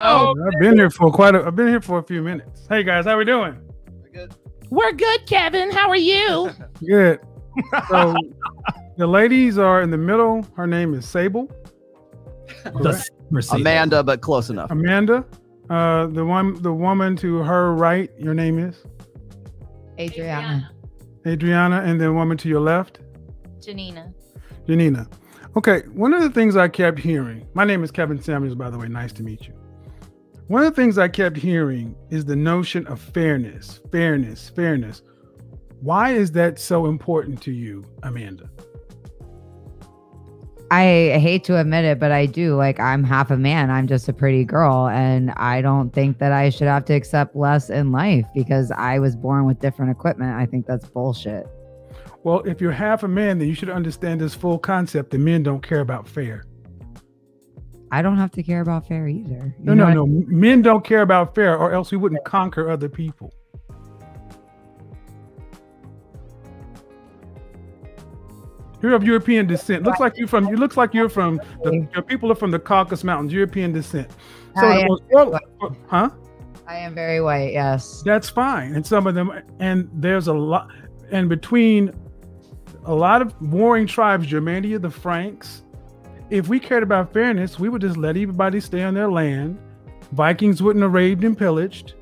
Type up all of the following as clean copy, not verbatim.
Oh, I've been here for I've been here for a few minutes. Hey guys, how we doing? good. We're good, Kevin. How are you? Good. So the ladies are in the middle. Her name is Sable. Amanda, but close enough. Amanda. The woman to her right, your name is? Adriana. Adriana, and the woman to your left? Janina. Janina. Okay, one of the things I kept hearing, my name is Kevin Samuels, by the way, nice to meet you. One of the things I kept hearing is the notion of fairness. Why is that so important to you, Amanda? I hate to admit it, but I do. Like, I'm half a man. I'm just a pretty girl. And I don't think that I should have to accept less in life because I was born with different equipment. I think that's bullshit. Well, if you're half a man, then you should understand this full concept that men don't care about fair. I don't have to care about fair either. No. Men don't care about fair, or else we wouldn't conquer other people. You're of European descent. Looks like you're from. Your people are from the Caucasus Mountains. European descent. So huh? I am very white. Yes. That's fine. And some of them, and there's a lot, and between a lot of warring tribes, Germania, the Franks. If we cared about fairness, we would just let everybody stay on their land. Vikings wouldn't have raided and pillaged.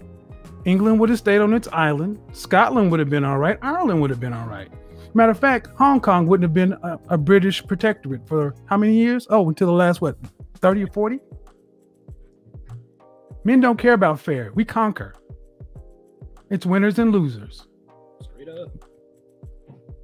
England would have stayed on its island. Scotland would have been all right. Ireland would have been all right. Matter of fact, Hong Kong wouldn't have been a British protectorate for how many years? Oh, until the last, 30 or 40? Men don't care about fair. We conquer. It's winners and losers. Straight up.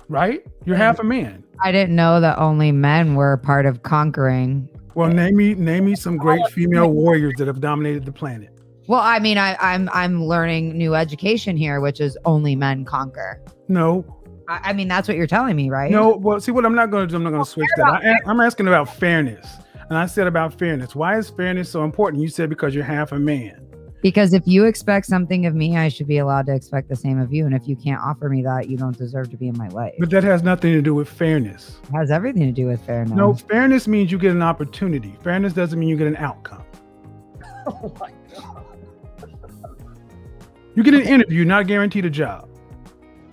Right? You're half a man. I didn't know that only men were part of conquering. Well, name me some great female warriors that have dominated the planet. Well, I mean, I'm learning new education here, which is only men conquer. No. I mean, that's what you're telling me, right? No. Well, see, what I'm not going to do, I'm not going to switch that. I'm asking about fairness. And I said about fairness. Why is fairness so important? You said because you're half a man. Because if you expect something of me, I should be allowed to expect the same of you. And if you can't offer me that, you don't deserve to be in my life. But that has nothing to do with fairness. It has everything to do with fairness. No, fairness means you get an opportunity. Fairness doesn't mean you get an outcome. Oh my God. You get an interview, not guaranteed a job.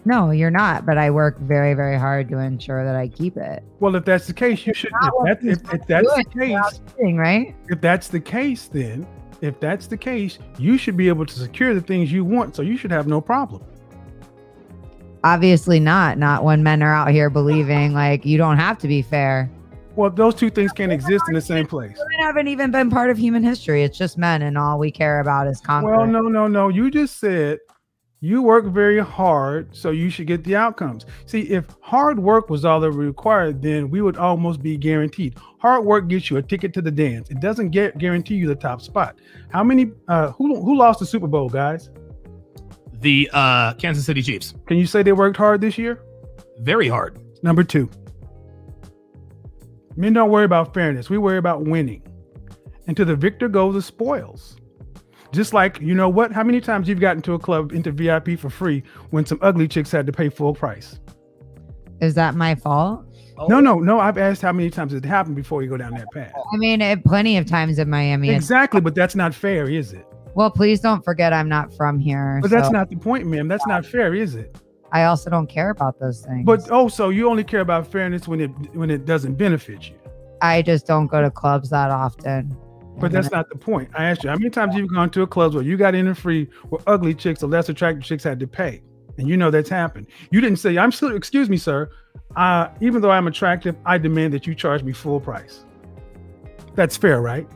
No, you're not. But I work very, very hard to ensure that I keep it. Well, if that's the case, you should. If that's the case, right? If that's the case, then. If that's the case, you should be able to secure the things you want, so you should have no problem. Obviously not. Not when men are out here believing like you don't have to be fair. Well, those two things can't exist in the same place. Women haven't even been part of human history. It's just men, and all we care about is conquering. Well, no. You just said you work very hard, so you should get the outcomes. See, if hard work was all that required, then we would almost be guaranteed. Hard work gets you a ticket to the dance. It doesn't guarantee you the top spot. How many? Who lost the Super Bowl, guys? The Kansas City Chiefs. Can you say they worked hard this year? Very hard. Number 2. Men don't worry about fairness. We worry about winning. And to the victor go the spoils. Just like, you know what? How many times you've gotten to a club into VIP for free when some ugly chicks had to pay full price? Is that my fault? No. I've asked how many times it happened before you go down that path. I mean, plenty of times in Miami. Exactly, but that's not fair, is it? Well, please don't forget I'm not from here. But that's not the point, ma'am. That's not fair, is it? I also don't care about those things. But so you only care about fairness when it doesn't benefit you. I just don't go to clubs that often. But that's not the point. I asked you, how many times you've gone to a club where you got in for free where ugly chicks or less attractive chicks had to pay? And you know that's happened. You didn't say, excuse me, sir. Even though I'm attractive, I demand that you charge me full price. That's fair, right?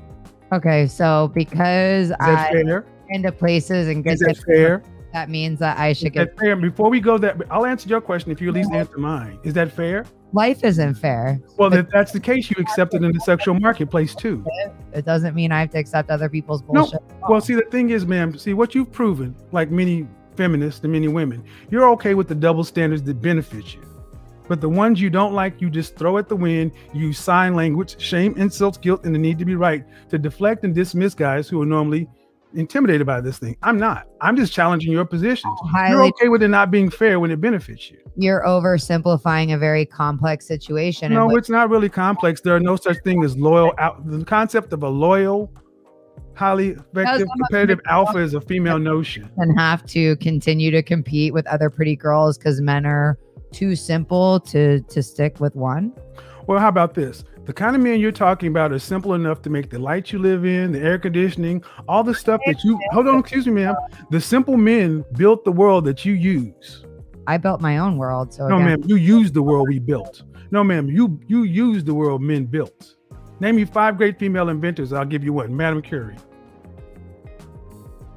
Okay, so because fair? Into places and get that fair? That means that I should get fair. Before we go there, I'll answer your question if you at least answer mine. Is that fair? Life isn't fair. Well, if that's the case, you accept it in the sexual marketplace too. It doesn't mean I have to accept other people's bullshit. No. Well, see, the thing is, ma'am, what you've proven, like many feminists and many women, you're okay with the double standards that benefit you. But the ones you don't like, you just throw at the wind, use sign language, shame, insults, guilt, and the need to be right to deflect and dismiss guys who are normally intimidated by this thing. I'm not. I'm just challenging your positions. You're okay with it not being fair when it benefits you. You're oversimplifying a very complex situation. No, it's not really complex. There are no such thing as loyal. The concept of a loyal highly effective competitive alpha is a female notion. And have to continue to compete with other pretty girls because men are too simple to stick with one. Well, how about this? The kind of men you're talking about are simple enough to make the lights you live in, the air conditioning, all the stuff that you, hold on, excuse me, ma'am. The simple men built the world that you use. I built my own world. So no, ma'am, you used the world we built. No, ma'am, you used the world men built. Name me 5 great female inventors. I'll give you one. Madam Curie.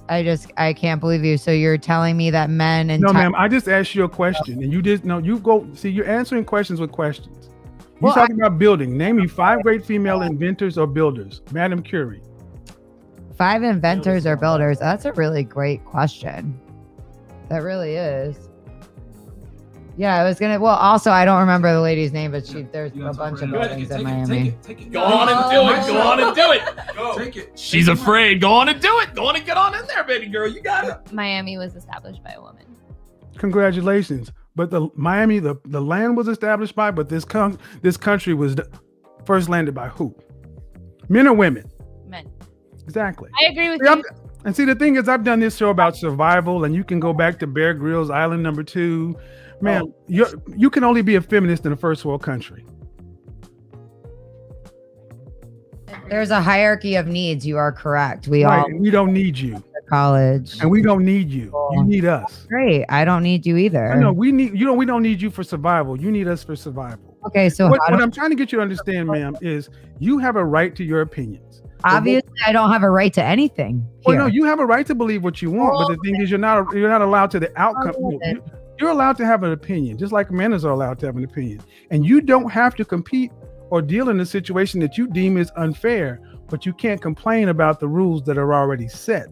I can't believe you. So you're telling me that men and no, ma'am, I just asked you a question and you did no, you go see, you're answering questions with questions. You're talking about building. Name me 5 great female inventors or builders. Madam Curie. 5 inventors or builders. That's a really great question. That really is. Yeah, I was gonna. Well, also I don't remember the lady's name, but there's a bunch of buildings in Miami. Take it. Go on and do it. Go on and do it. Go. Take it. She's afraid. Go on and do it. Go on and get on in there, baby girl. You got it. Miami was established by a woman. Congratulations. But the Miami, the land was established by, but this country was first landed by who? Men or women? Men. Exactly. I agree with you. And see, the thing is, I've done this show about survival, and you can go back to Bear Grylls Island number 2. Man, you can only be a feminist in a first world country. There's a hierarchy of needs. You are correct. We don't need you. College. And we don't need you. You need us. Great. I don't need you either. I know we don't need you for survival. You need us for survival. Okay, so what I'm trying to get you to understand, ma'am, is you have a right to your opinions. Obviously, I don't have a right to anything. Well, no, you have a right to believe what you want, but the thing is, you're not allowed to the outcome. You're allowed to have an opinion, just like men are allowed to have an opinion. And you don't have to compete or deal in a situation that you deem is unfair, but you can't complain about the rules that are already set.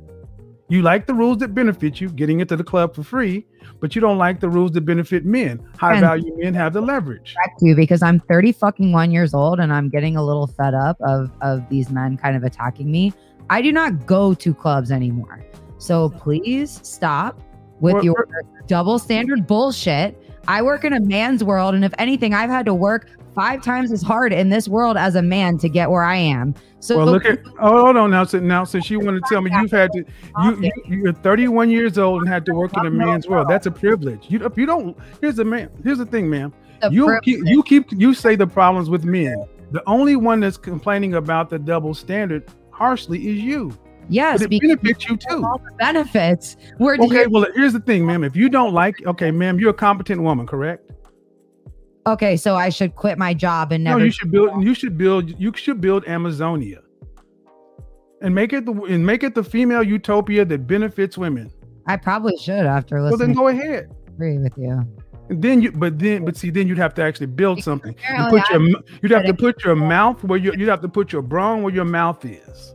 You like the rules that benefit you, getting into the club for free, but you don't like the rules that benefit men. High value men have the leverage. Because I'm 31 years old and I'm getting a little fed up of these men kind of attacking me. I do not go to clubs anymore. So please stop with your double standard bullshit. I work in a man's world, and if anything, I've had to work 5 times as hard in this world as a man to get where I am. So look at hold on now. Since you want to tell me you're 31 years old and had to work in a man's world, that's a privilege. Here's the thing, ma'am. You say the problems with men. The only one that's complaining about the double standard harshly is you. Yes, but it benefits you too. All the benefits. Okay, well, here's the thing, ma'am. If you don't like, okay, ma'am, you're a competent woman, correct? Okay, so I should quit my job and never. No, you should build Amazonia, and make it the female utopia that benefits women. I probably should after listening. Well, then go ahead. Agree with you. And then you'd have to actually build something. You'd have to put your mouth where you'd have to put your brawn where your mouth is.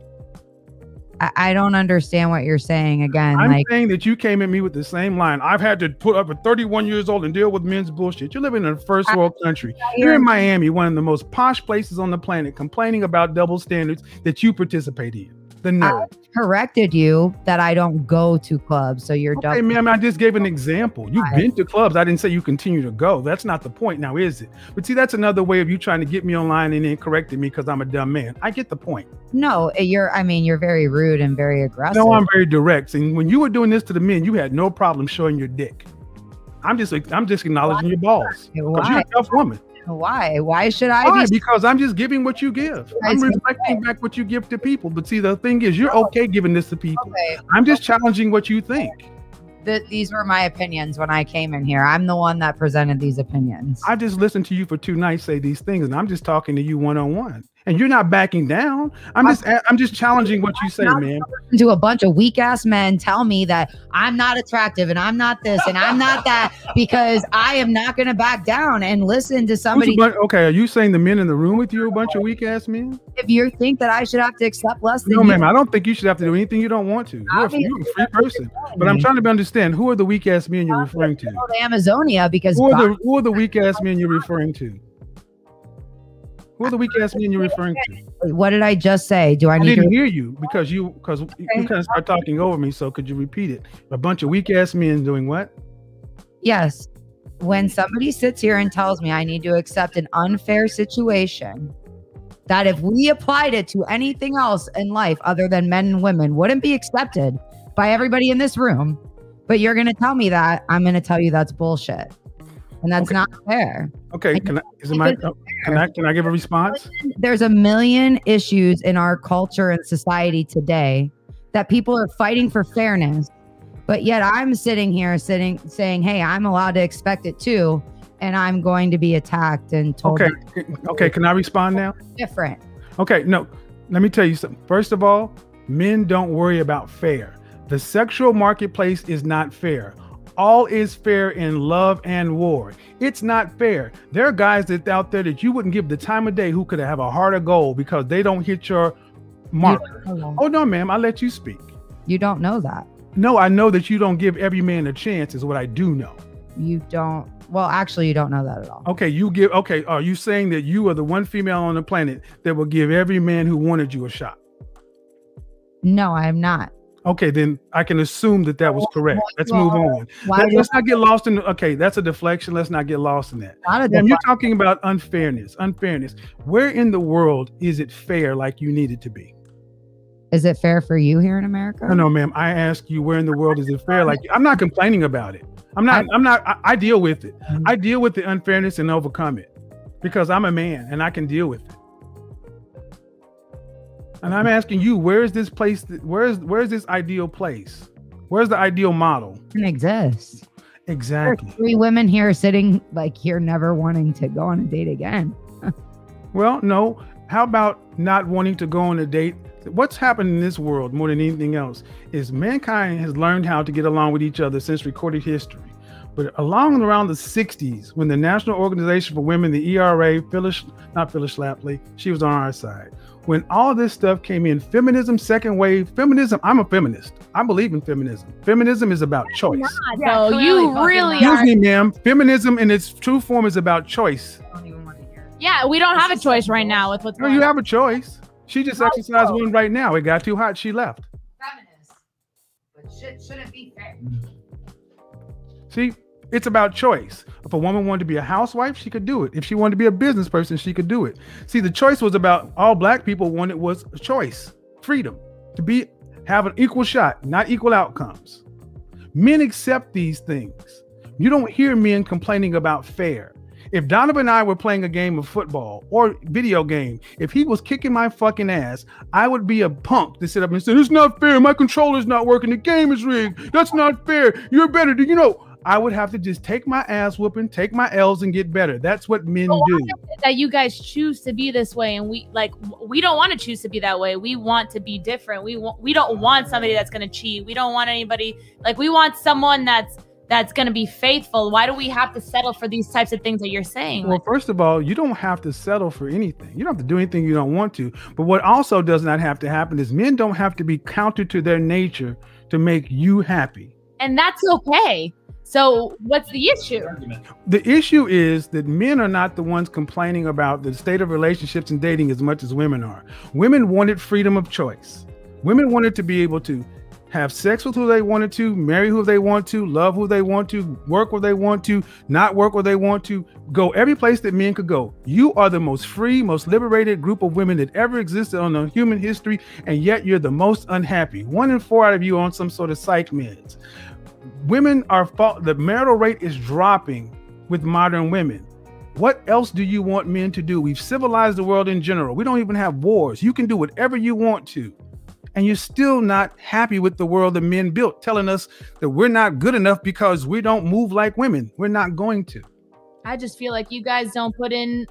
I don't understand what you're saying again. I'm saying that you came at me with the same line. I've had to put up at 31 years old and deal with men's bullshit. You're living in a first world country. You're in Miami, one of the most posh places on the planet, complaining about double standards that you participate in. The nerve. I corrected you that I don't go to clubs. So you're okay, ma'am, I just gave an example. You've been to clubs. I didn't say you continue to go. That's not the point now, is it? But see, that's another way of you trying to get me online and then correcting me because I'm a dumb man. I get the point. No, you're very rude and very aggressive. No, I'm very direct. And when you were doing this to the men, you had no problem showing your dick. I'm just acknowledging your balls. Because you're a tough woman. Why should I be? Because I'm just giving what you give. I'm reflecting back what you give to people. But see, the thing is, you're okay giving this to people. Okay. I'm just challenging what you think. These were my opinions when I came in here. I'm the one that presented these opinions. I just listened to you for 2 nights say these things, and I'm just talking to you one-on-one. And you're not backing down. I'm just challenging what you say, man. To a bunch of weak ass men tell me that I'm not attractive and I'm not this and I'm not that because I am not going to back down and listen to somebody. Okay, are you saying the men in the room with you are a bunch of weak ass men? If you think that I should have to accept less than no, ma'am, I don't think you should have to do anything you don't want to. You're a free person. But I'm trying to understand who are the weak ass men you're referring to? Amazonia, because who are the weak ass men you're referring to? Who are the weak ass men you're referring to? What did I just say? I didn't hear you because you kind of start talking over me. So could you repeat it? A bunch of weak ass men doing what? Yes. When somebody sits here and tells me I need to accept an unfair situation that if we applied it to anything else in life other than men and women wouldn't be accepted by everybody in this room. But you're going to tell me that, I'm going to tell you that's bullshit. And that's not fair. Okay, can I give a response? There's a million issues in our culture and society today that people are fighting for fairness, but yet I'm sitting here saying, hey, I'm allowed to expect it too, and I'm going to be attacked and told. Okay, can I respond now? Different. Okay, no, let me tell you something. First of all, men don't worry about fair. The sexual marketplace is not fair. All is fair in love and war. It's not fair. There are guys that out there that you wouldn't give the time of day who could have a heart of gold because they don't hit your marker. Oh no, ma'am, I'll let you speak. You don't know that. No, I know that you don't give every man a chance is what I do know. You don't. Well, actually, you don't know that at all. Okay, okay, are you saying that you are the one female on the planet that will give every man who wanted you a shot? No, I am not. Okay, then I can assume that was correct. Let's move on. Let's not get lost in. Okay, that's a deflection. Let's not get lost in that. You're talking about unfairness. Where in the world is it fair like you need it to be? Is it fair for you here in America? No, ma'am. I ask you, where in the world is it fair? Like, I'm not complaining about it. I deal with it. I deal with the unfairness and overcome it because I'm a man and I can deal with it. And I'm asking you, where is this place? Where's this ideal place? Where's the ideal model? It doesn't exist. Exactly. There's 3 women here sitting like here, never wanting to go on a date again. Well, no. How about not wanting to go on a date? What's happened in this world more than anything else is mankind has learned how to get along with each other since recorded history. But around the 60s, when the National Organization for Women, the ERA, not Phyllis Schlafly, she was on our side. When all this stuff came in, feminism, second wave, feminism, I'm a feminist. I believe in feminism. Feminism is about choice. So you really are. Excuse me, ma'am. Feminism in its true form is about choice. I don't even want to hear it. Yeah, we don't have a choice right now with what's going on. No, you have a choice. She just exercised one right now. It got too hot. She left. Feminist, but shit shouldn't be fair. See, it's about choice. If a woman wanted to be a housewife, she could do it. If she wanted to be a business person, she could do it. See, the choice was about all black people wanted was a choice, freedom, to have an equal shot, not equal outcomes. Men accept these things. You don't hear men complaining about fair. If Donovan and I were playing a game of football or video game, if he was kicking my fucking ass, I would be a punk to sit up and say, it's not fair. My controller's not working. The game is rigged. That's not fair. You're better. I would have to just take my ass whooping, take my L's and get better. That's what men do. That you guys choose to be this way, and we don't want to choose to be that way. We want to be different. We don't want somebody that's going to cheat. We don't want anybody we want someone that's going to be faithful. Why do we have to settle for these types of things that you're saying? Well, first of all, you don't have to settle for anything. You don't have to do anything you don't want to. But what also does not have to happen is men don't have to be counter to their nature to make you happy. And that's okay. So what's the issue? The issue is that men are not the ones complaining about the state of relationships and dating as much as women are. Women wanted freedom of choice. Women wanted to be able to have sex with who they wanted to, marry who they want to, love who they want to, work where they want to, not work where they want to, go every place that men could go. You are the most free, most liberated group of women that ever existed on the human history, and yet you're the most unhappy. 1 in 4 out of you on some sort of psych meds. Women the marital rate is dropping with modern women. What else do you want men to do? We've civilized the world in general. We don't even have wars. You can do whatever you want to. And you're still not happy with the world that men built, telling us that we're not good enough because we don't move like women. We're not going to. I just feel like you guys don't put in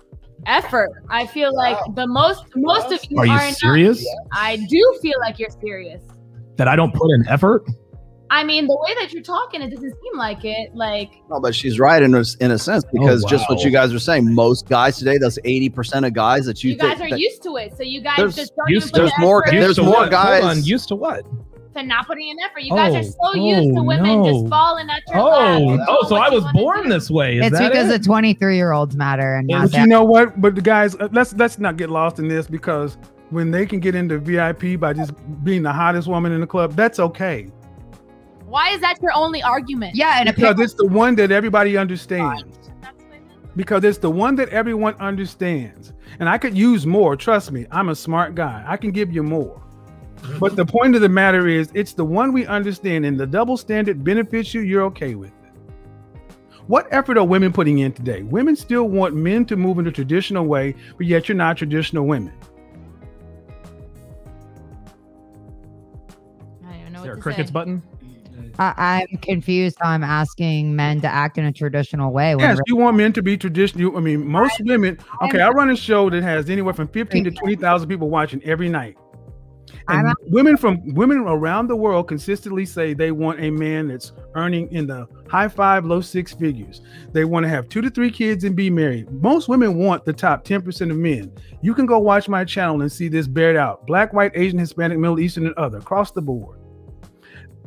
effort. I feel like the most of you are you serious? I do feel like you're serious. That I don't put in effort? I mean, the way that you're talking, it doesn't seem like it. No, but she's right in a sense, because just what you guys are saying, most guys today, that's 80% of guys that you guys are used to it. So you guys just don't even put there's more guys. Hold on, used to what? To not putting in effort. You guys are so used to women just falling at your lap. So I was born this way. It's because the 23-year-olds matter. And but you know what? But the guys, let's not get lost in this, because when they can get into VIP by just being the hottest woman in the club, that's okay. Why is that your only argument? Yeah, and because it's the one that everybody understands. because it's the one that everyone understands. And I could use more. Trust me, I'm a smart guy. I can give you more. But the point of the matter is, it's the one we understand, and the double standard benefits you, you're okay with it. What effort are women putting in today? Women still want men to move in a traditional way, but yet you're not traditional women. I don't even know Is there what a to crickets say. button? I'm confused how I'm asking men to act in a traditional way. when Yes, you want men to be traditional. I mean, most women. Okay, I run a show that has anywhere from 15 to 20,000 people watching every night. And women around the world consistently say they want a man that's earning in the high 5, low 6 figures. They want to have 2 to 3 kids and be married. Most women want the top 10% of men. You can go watch my channel and see this bared out. Black, white, Asian, Hispanic, Middle Eastern, and other across the board.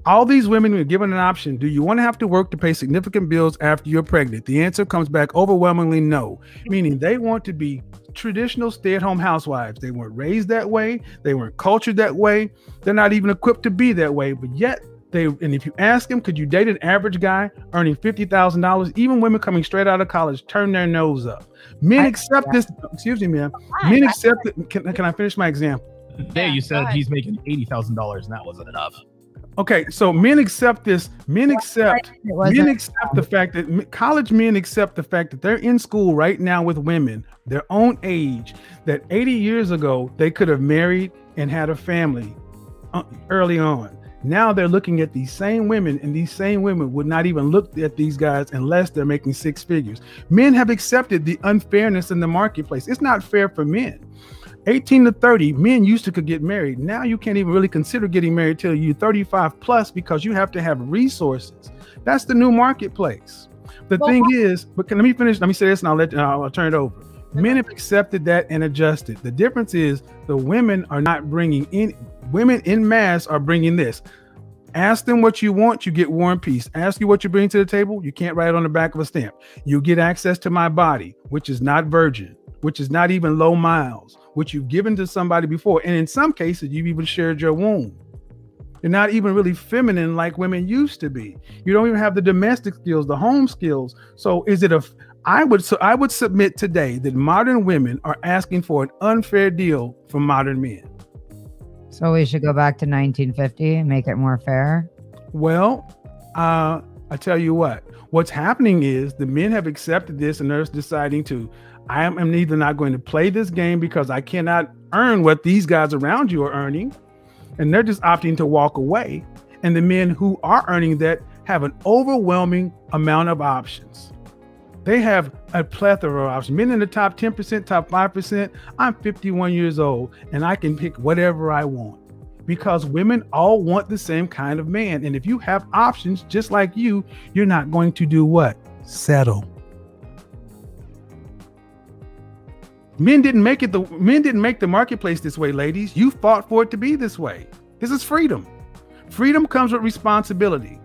All these women are given an option. Do you want to have to work to pay significant bills after you're pregnant? The answer comes back overwhelmingly no, meaning they want to be traditional stay-at-home housewives. They weren't raised that way. They weren't cultured that way. They're not even equipped to be that way, but yet and if you ask them, could you date an average guy earning $50,000? Even women coming straight out of college turn their nose up. Men accept this. Excuse me, ma'am. Men accept it. Can I finish my example? Today you said he's making $80,000 and that wasn't enough. Okay, so men accept this. Men accept the fact that college men accept the fact that they're in school right now with women their own age, that 80 years ago they could have married and had a family early on. Now they're looking at these same women, and these same women would not even look at these guys unless they're making 6 figures. Men have accepted the unfairness in the marketplace. It's not fair for men. 18 to 30, men used to could get married. Now you can't even really consider getting married till you're 35 plus because you have to have resources. That's the new marketplace. Let me finish. Let me say this and I'll turn it over. Men have accepted that and adjusted. The difference is the women are not bringing in, women in mass are bringing this. Ask them what you want, you get War and Peace. Ask you what you bring to the table, you can't write it on the back of a stamp. You get access to my body, which is not virgin, which is not even low miles, which you've given to somebody before. And in some cases, you've even shared your womb. You're not even really feminine like women used to be. You don't even have the domestic skills, the home skills. So is it I would submit today that modern women are asking for an unfair deal from modern men. So we should go back to 1950 and make it more fair? Well, I tell you what's happening is the men have accepted this and they're deciding to, I am either not going to play this game because I cannot earn what these guys around you are earning, and they're just opting to walk away. And the men who are earning that have an overwhelming amount of options. They have a plethora of options. Men in the top 10%, top 5%, I'm 51 years old and I can pick whatever I want because women all want the same kind of man. And if you have options just like you're not going to do what? Settle. Men didn't make the marketplace this way, ladies. You fought for it to be this way. This is freedom. Freedom comes with responsibility.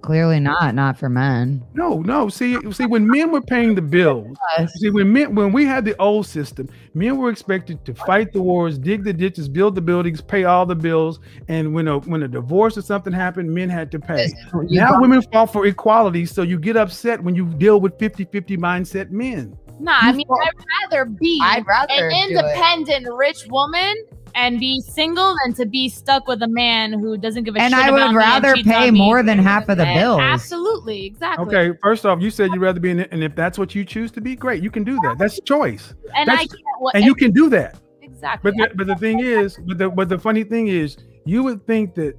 Clearly not for men. No. See, when men were paying the bills, when we had the old system, men were expected to fight the wars, dig the ditches, build the buildings, pay all the bills. And when a divorce or something happened, men had to pay. Now women fought for equality. So you get upset when you deal with 50-50 mindset men. I mean, I'd rather be an independent rich woman and be single than to be stuck with a man who doesn't give a shit about me. And I would rather pay more than half of the bills. Absolutely, exactly. Okay, first off, you said you'd rather be in it, and if that's what you choose to be, great, you can do that. That's choice. And you can do that. Exactly. But the thing is, but the funny thing is, you would think that,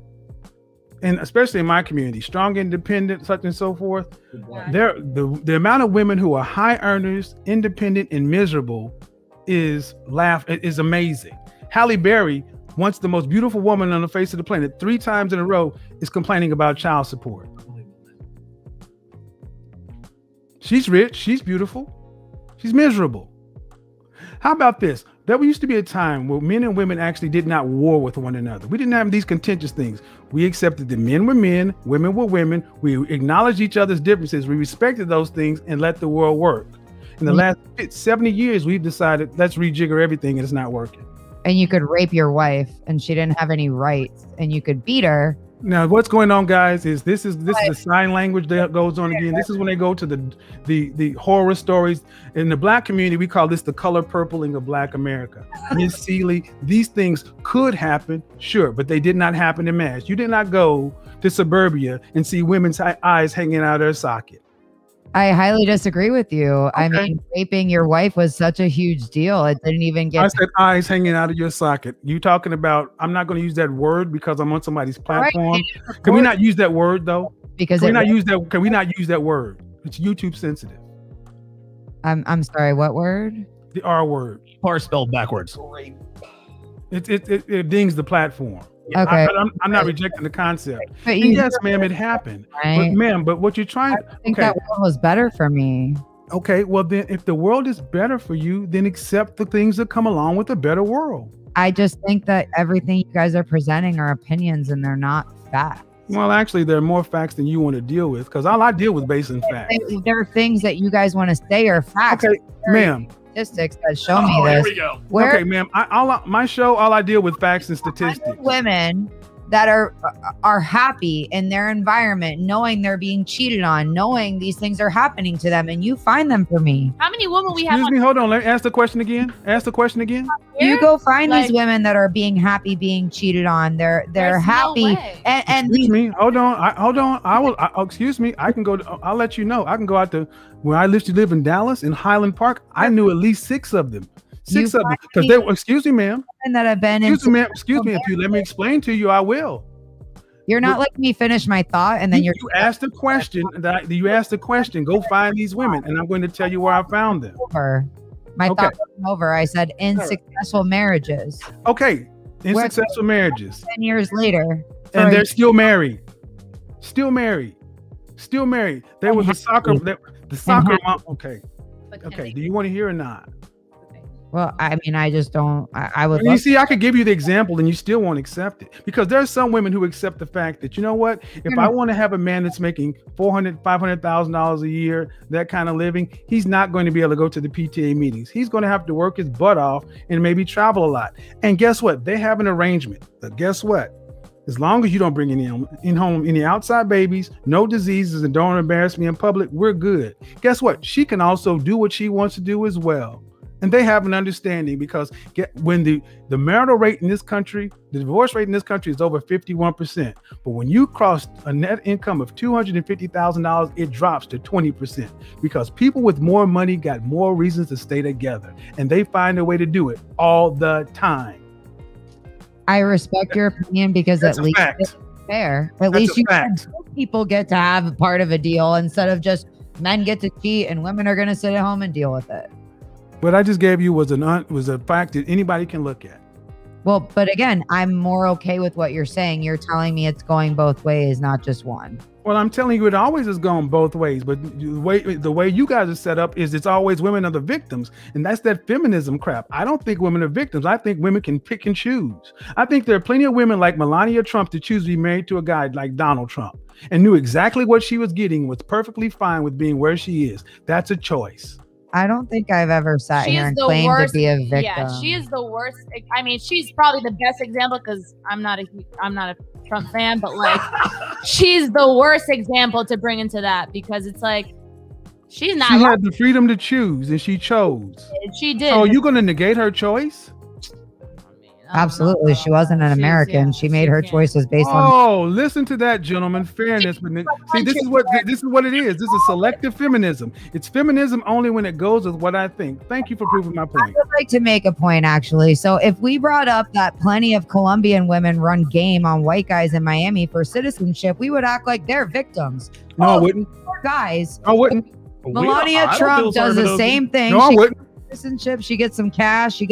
and especially in my community, strong, independent, such and so forth, the amount of women who are high earners, independent, and miserable is amazing. Halle Berry, once the most beautiful woman on the face of the planet, 3 times in a row, is complaining about child support. She's rich, she's beautiful, she's miserable. How about this? There used to be a time where men and women actually did not war with one another. We didn't have these contentious things. We accepted that men were men, women were women. We acknowledged each other's differences. We respected those things and let the world work. In the last 70 years, we've decided, let's rejigger everything, and it's not working. And you could rape your wife and she didn't have any rights, and you could beat her Now, what's going on, guys, is this is the sign language that goes on again. This is when they go to the horror stories. In the Black community, we call this the color purpling of Black America. Miss Seeley, these things could happen, sure, but they did not happen in mass. You did not go to suburbia and see women's eyes hanging out of their socket. I highly disagree with you. Okay. I mean, raping your wife was such a huge deal. It didn't even get. I said eyes hanging out of your socket. You talking about? I'm not going to use that word because I'm on somebody's platform. Right. Can we not use that word though? Because can we not use that? Can we not use that word? It's YouTube sensitive. I'm sorry. What word? The R word. R spelled backwards. It dings the platform. Okay. I'm not rejecting the concept. But yes, ma'am, it happened. Right? But ma'am, but what you're trying to think that world was better for me. Okay, well then if the world is better for you, then accept the things that come along with a better world. I just think that everything you guys are presenting are opinions and they're not facts. Well, actually, there are more facts than you want to deal with because all I deal with based on facts. There are things that you guys want to say are facts. Okay, ma'am. Statistics that show me this. Here we go. Okay, ma'am. My show, all I deal with facts and statistics. Women that are happy in their environment, knowing they're being cheated on, knowing these things are happening to them, and you find them for me. How many women we have? Excuse me, hold on. Let me ask the question again. Ask the question again. You go find these women that are being happy, being cheated on. They're happy. No and excuse me. Hold on. I will. Excuse me. I can go. I'll let you know. I can go out to where I used to live in Dallas in Highland Park. I knew at least 6 of them. 6 of them, because they were. Excuse me, ma'am. That have been. Excuse me, ma'am. Excuse me. If you let me explain to you, I will. You're not letting me finish my thought, and then you asked a question. You asked a question. Go find these women, and I'm going to tell you where I found them. My thought wasn't over. I said in successful marriages. Okay, in successful marriages. 10 years later, and they're still married. Still married. Still married. There was a soccer. The soccer mom. Okay. Okay. Do you want to hear or not? Well, I mean, I just don't. I would. You see, I could give you the example, and you still won't accept it because there are some women who accept the fact that, you know what, if I want to have a man that's making $400,000-$500,000 a year, that kind of living, he's not going to be able to go to the PTA meetings. He's going to have to work his butt off and maybe travel a lot. And guess what? They have an arrangement. But guess what? As long as you don't bring in home any outside babies, no diseases, and don't embarrass me in public, we're good. Guess what? She can also do what she wants to do as well. And they have an understanding because when the marital rate in this country, the divorce rate in this country is over 51%. But when you cross a net income of $250,000, it drops to 20% because people with more money got more reasons to stay together and they find a way to do it all the time. I respect your opinion because at least it's fair. At least people get to have a part of a deal instead of just men get to cheat and women are going to sit at home and deal with it. What I just gave you was a fact that anybody can look at. Well, but again, I'm more okay with what you're saying. You're telling me it's going both ways, not just one. Well, I'm telling you, it always has gone both ways. But the way you guys are set up is it's always women are the victims. And that's that feminism crap. I don't think women are victims. I think women can pick and choose. I think there are plenty of women like Melania Trump to choose to be married to a guy like Donald Trump and knew exactly what she was getting, was perfectly fine with being where she is. That's a choice. I don't think I've ever sat here and claimed to be a victim. Yeah, she is the worst. I mean, she's probably the best example because I'm not a Trump fan, but like she's the worst example to bring into that because it's like she's not. She had the freedom to choose and she chose. She did. So are you going to negate her choice? Absolutely. She wasn't an American. She made her choices based on. Oh, listen to that, gentlemen. Fairness. See, this is what it is. This is selective feminism. It's feminism only when it goes with what I think. Thank you for proving my point. I would like to make a point, actually. So if we brought up that plenty of Colombian women run game on white guys in Miami for citizenship, we would act like they're victims. No, I wouldn't. Guys. I wouldn't. Melania Trump does the same thing. No, I wouldn't. Citizenship. She gets some cash. She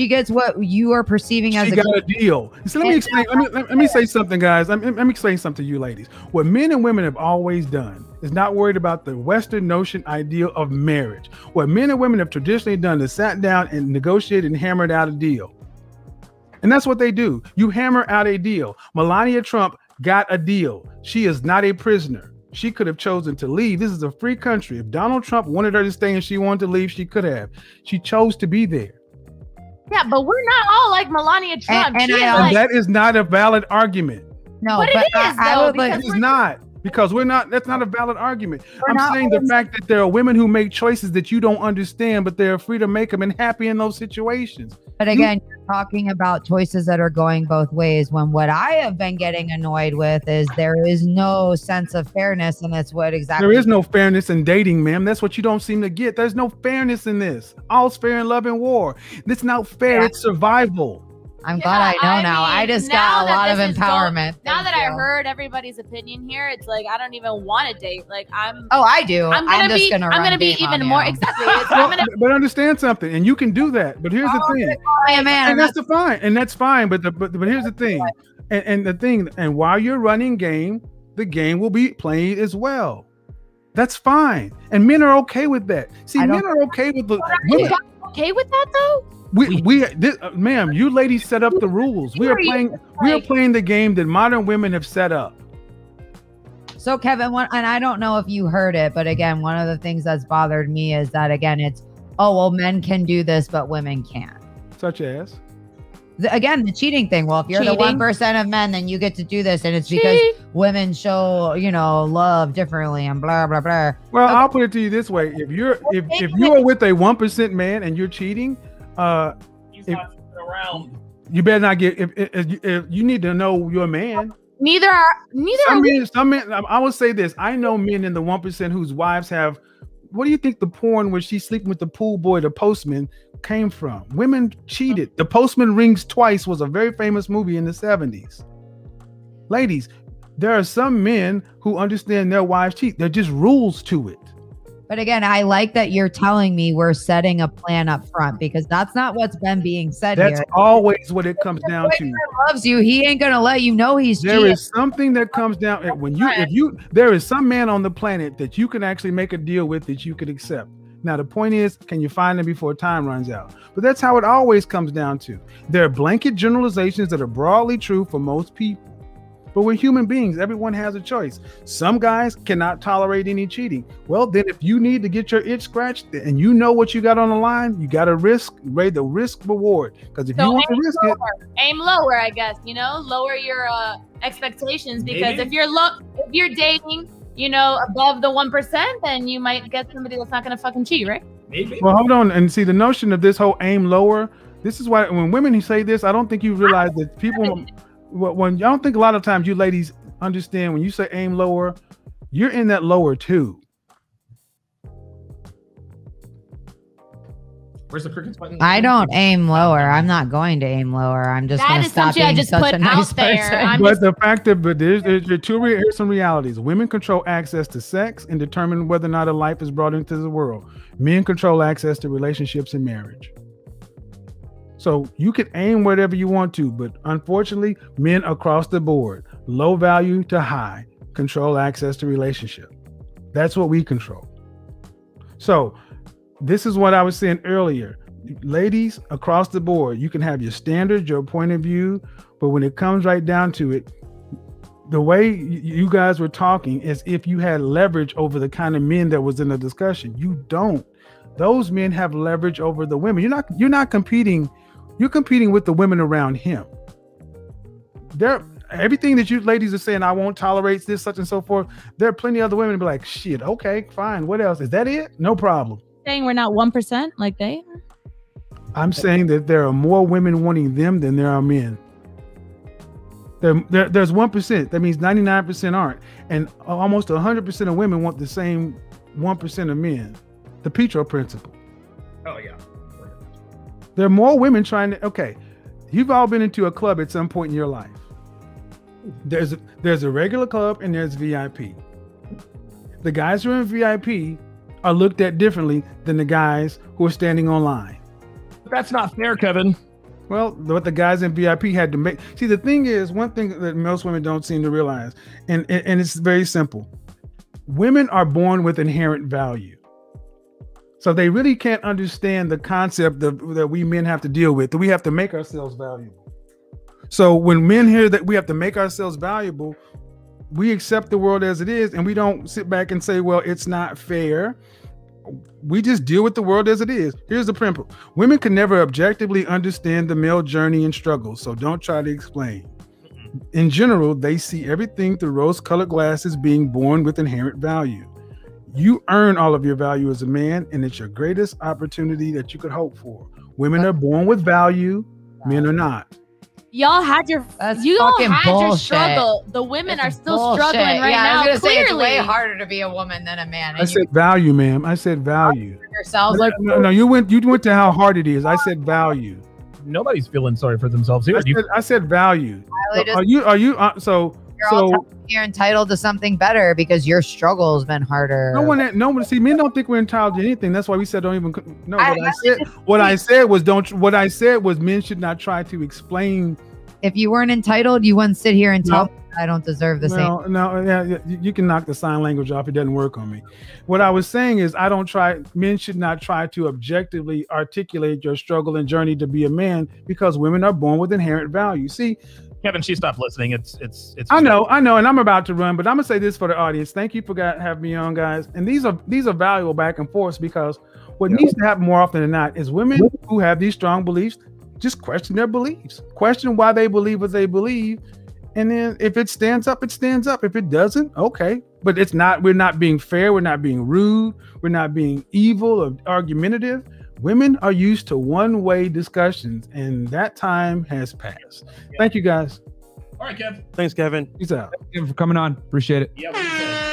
gets what you are perceiving as a deal. So let me explain. Let me say something, guys. Let me explain something to you ladies. What men and women have always done is not worried about the Western notion ideal of marriage. What men and women have traditionally done is sat down and negotiated and hammered out a deal. And that's what they do. You hammer out a deal. Melania Trump got a deal. She is not a prisoner. She could have chosen to leave. This is a free country. If Donald Trump wanted her to stay and she wanted to leave, she could have. She chose to be there. Yeah, but we're not all like Melania Trump. And that is not a valid argument. No, but it is, I would because It is not. Because we're not, that's not a valid argument. I'm saying the fact that there are women who make choices that you don't understand, but they're free to make them and happy in those situations. But again, you're talking about choices that are going both ways, when what I have been getting annoyed with is there is no sense of fairness, and that's what exactly. There is no fairness in dating, ma'am. That's what you don't seem to get. There's no fairness in this. All's fair in love and war. It's not fair. It's survival. I'm glad I know now. I just got a lot of empowerment. Now that I heard everybody's opinion here, it's like I don't even want to date. Like Oh, I do. I'm gonna be even more exactly. But understand something, and you can do that. But here's the thing. And that's fine. And that's fine. But here's the thing. And the thing. And while you're running game, the game will be played as well. That's fine. And men are okay with that. See, men are okay with the. Women, okay with that though? Ma'am, you ladies set up the rules. We are playing the game that modern women have set up. So Kevin, and I don't know if you heard it, but again, one of the things that's bothered me is that again, it's, oh, well, men can do this, but women can't. Such as? Again, the cheating thing. Well, if you're the 1% of men, then you get to do this. And it's because women show, love differently and blah, blah, blah. Well, I'll put it to you this way. If you are with a 1% man and you're cheating, he's not around. You better not get. If you need to know your man. Neither are some men. I will say this. I know men in the 1% whose wives have. What do you think the porn where she's sleeping with the pool boy, the postman, came from? Women cheated. The Postman Rings Twice was a very famous movie in the 70s. Ladies, there are some men who understand their wives cheat. There are just rules to it. But again, I like that you're telling me we're setting a plan up front, because that's not what's been being said here. That's always what it comes down to. He loves you. He ain't going to let you know he's cheating. There is something that comes down when there is some man on the planet that you can actually make a deal with that you could accept. Now, the point is, can you find them before time runs out? But that's how it always comes down to. There are blanket generalizations that are broadly true for most people. But we're human beings. Everyone has a choice. Some guys cannot tolerate any cheating. Well, then if you need to get your itch scratched and you know what you got on the line, you got to rate the risk reward. Because if you want to risk it, aim lower, I guess, lower your expectations, because if you're dating, above the 1%, then you might get somebody that's not going to fucking cheat, right? Maybe. Well, hold on. And see, the notion of this whole aim lower, this is why when women say this, I don't think you realize that people... When I don't think a lot of times you ladies understand when you say aim lower, you're in that lower too. Where's the crickets button? I don't aim lower. I'm not going to aim lower. I'm just going to stop being such a nice person. But the fact that here's some realities. Women control access to sex and determine whether or not a life is brought into the world. Men control access to relationships and marriage. So you can aim whatever you want to, but unfortunately, men across the board, low value to high, control access to relationship. That's what we control. So this is what I was saying earlier. Ladies, across the board, you can have your standards, your point of view, but when it comes right down to it, the way you guys were talking is if you had leverage over the kind of men that was in the discussion. You don't. Those men have leverage over the women. You're not competing. You're competing with the women around him. Everything that you ladies are saying, I won't tolerate this, such and so forth. There are plenty of other women to be like, shit, okay, fine. What else? Is that it? No problem. Saying we're not 1% like they are? I'm saying that there are more women wanting them than there are men. There's 1%. That means 99% aren't. And almost 100% of women want the same 1% of men. The Petro principle. Oh, yeah. There are more women trying to, okay, you've all been into a club at some point in your life. There's a regular club and there's VIP. The guys who are in VIP are looked at differently than the guys who are standing online. That's not fair, Kevin. Well, what the guys in VIP had to make. See, the thing is, one thing that most women don't seem to realize, and it's very simple. Women are born with inherent value. So they really can't understand the concept that we men have to deal with, that we have to make ourselves valuable. So when men hear that we have to make ourselves valuable, we accept the world as it is, and we don't sit back and say, well, it's not fair. We just deal with the world as it is. Here's the principle. Women can never objectively understand the male journey and struggle, so don't try to explain. in general, they see everything through rose-colored glasses, being born with inherent value. You earn all of your value as a man, and it's your greatest opportunity that you could hope for. Women are born with value, men are not. Y'all had your struggle. The women are still struggling right now. I was gonna say it's Clearly. way harder to be a woman than a man. I said value, ma'am. I said value. Yourselves No, you went to how hard it is. I said value. Nobody's feeling sorry for themselves here. I said value. Are you you're entitled to something better because your struggle's been harder. No one. See, men don't think we're entitled to anything. That's why we said don't even. No, what I said was men should not try to explain. If you weren't entitled, you wouldn't sit here and tell me I don't deserve the same. No, yeah, you can knock the sign language off. It doesn't work on me. What I was saying is men should not try to objectively articulate your struggle and journey to be a man, because women are born with inherent value. See, Kevin, she stopped listening. It's. I know, and I'm about to run, but I'm gonna say this for the audience. Thank you for having me on, guys. And these are valuable back and forth, because what needs to happen more often than not is women who have these strong beliefs just question their beliefs, question why they believe what they believe, and then if it stands up, it stands up. If it doesn't, okay. But it's not. We're not being fair. We're not being rude. We're not being evil or argumentative. Women are used to one-way discussions, and that time has passed. Thank you, guys. All right, Kev. Thanks, Kevin. Peace out. Thank you for coming on. Appreciate it. Yeah.